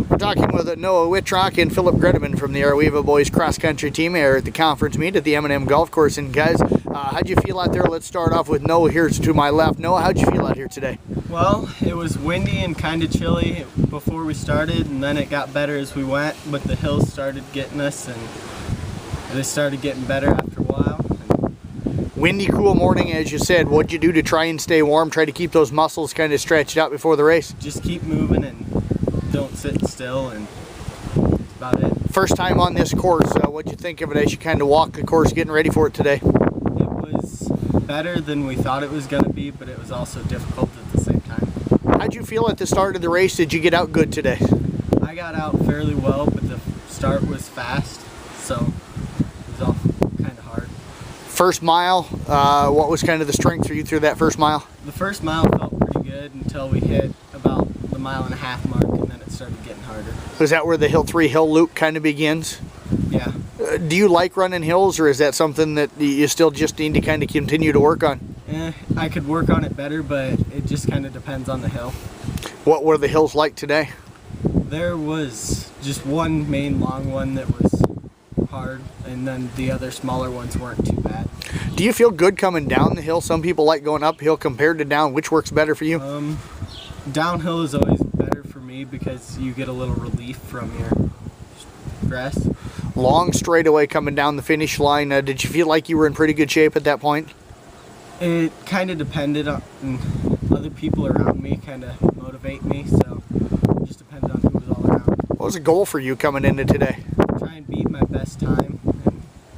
We're talking with Noah Wittrock and Phillip Greteman from the Arweva boys cross country team here at the conference meet at the M&M Golf Course. And guys, how'd you feel out there? Let's start off with Noah here to my left. Noah, how'd you feel out here today? Well, it was windy and kind of chilly before we started, and then it got better as we went, but the hills started getting us, and they started getting better after a while. Windy, cool morning, as you said. What'd you do to try and stay warm, try to keep those muscles kind of stretched out before the race? Just keep moving and don't sit still, and that's about it. First time on this course, what'd you think of it as you kind of walked the course getting ready for it today? It was better than we thought it was going to be, but it was also difficult at the same time. How'd you feel at the start of the race? Did you get out good today? I got out fairly well, but the start was fast, so it was all kind of hard. First mile, what was kind of the strength for you through that first mile? The first mile felt pretty good until we hit about the 1.5 mile mark, and then it started getting harder. Was that where the Hill 3 hill loop kind of begins? Yeah. Do you like running hills, or is that something that you still just need to kind of continue to work on? I could work on it better, but it just kind of depends on the hill. What were the hills like today? There was just one main long one that was hard, and then the other smaller ones weren't too bad. Do you feel good coming down the hill? Some people like going uphill compared to down. Which works better for you? Downhill is always better for me because you get a little relief from your stress. Long straightaway coming down the finish line. Did you feel like you were in pretty good shape at that point? It kind of depended on other people around me kind of motivate me, so it just depended on who was all around. What was the goal for you coming into today? Try and beat my best time.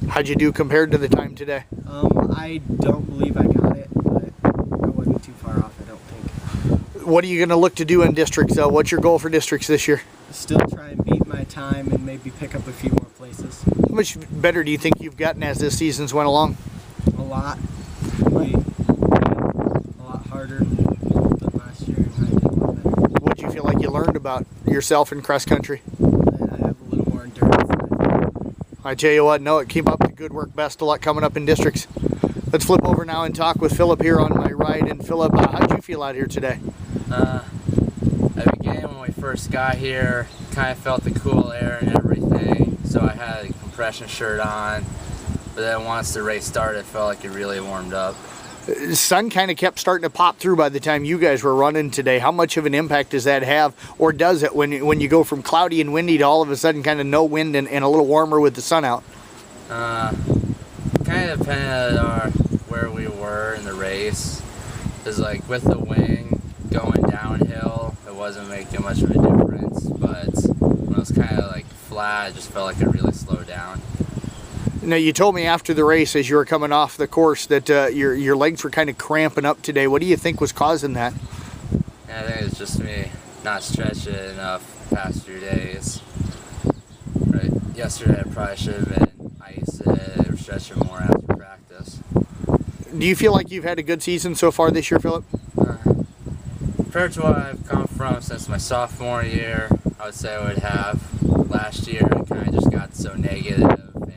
How'd you do compared to the time today? I don't believe I got it, but I wasn't too far off, I don't think. What are you going to look to do in districts? What's your goal for districts this year? Still try and beat my time and maybe pick up a few more places. How much better do you think you've gotten as this season's went along? A lot. A lot harder than last year, and I did a lot better. What do you feel like you learned about yourself in cross country? I have a little more endurance than I thought. I tell you what, Noah, keep up the good work. Best of luck coming up in districts. Let's flip over now and talk with Phillip here on my right. And Phillip, how'd you feel out here today? At the beginning when we first got here, kind of felt the cool air and everything, so I had a compression shirt on. But then once the race started, it felt like it really warmed up. The sun kind of kept starting to pop through by the time you guys were running today. How much of an impact does that have, or does it, when you go from cloudy and windy to all of a sudden kind of no wind and a little warmer with the sun out? Kind of depended on where we were in the race. Because like with the wind going downhill, it wasn't making much of a difference. But when it was kind of like flat, it just felt like it really slowed down. Now, you told me after the race, as you were coming off the course, that your legs were kind of cramping up today. What do you think was causing that? Yeah, I think it's just me not stretching enough the past few days. Right. Yesterday I probably should have been icing or stretching more after practice. Do you feel like you've had a good season so far this year, Phillip? Compared to what I've come from since my sophomore year, I would say I would have. Last year I kind of just got so negative and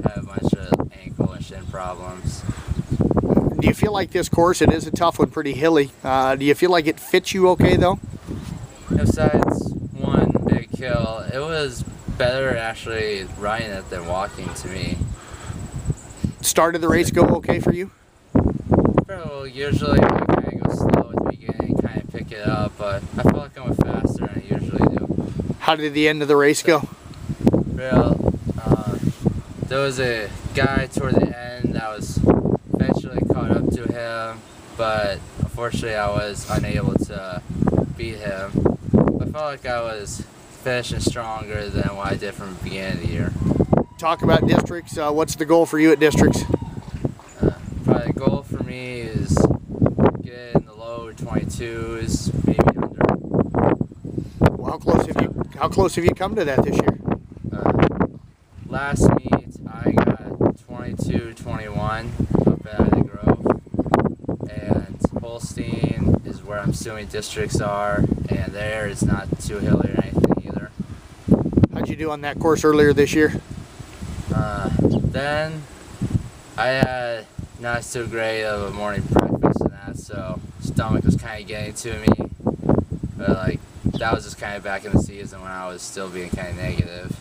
had a bunch of ankle and shin problems. Do you feel like this course, it is a tough one, pretty hilly, do you feel like it fits you okay though? Besides one big hill, it was better actually riding it than walking to me. Start of the race go okay for you? Well, usually I kind of go slow at the beginning, kind of pick it up, but I feel like I went faster than I usually do. How did the end of the race go? Well, there was a guy toward the end that was eventually caught up to him, but unfortunately I was unable to beat him. I felt like I was finishing stronger than what I did from the beginning of the year. Talk about districts. What's the goal for you at districts? Probably the goal for me is get in the low 22s, maybe under. Well, how close have you come to that this year? Last meet I got 22-21 up at Ida Grove, and Holstein is where I'm assuming districts are, and there it's not too hilly or anything either. How'd you do on that course earlier this year? Then I had not so great of a morning breakfast and that, so stomach was kind of getting to me. But like that was just kind of back in the season when I was still being kind of negative.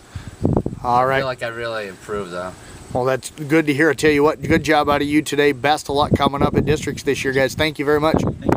All right. I feel like I really improved though. Well, that's good to hear. I tell you what, good job out of you today. Best of luck coming up in districts this year, guys. Thank you very much. Thank you.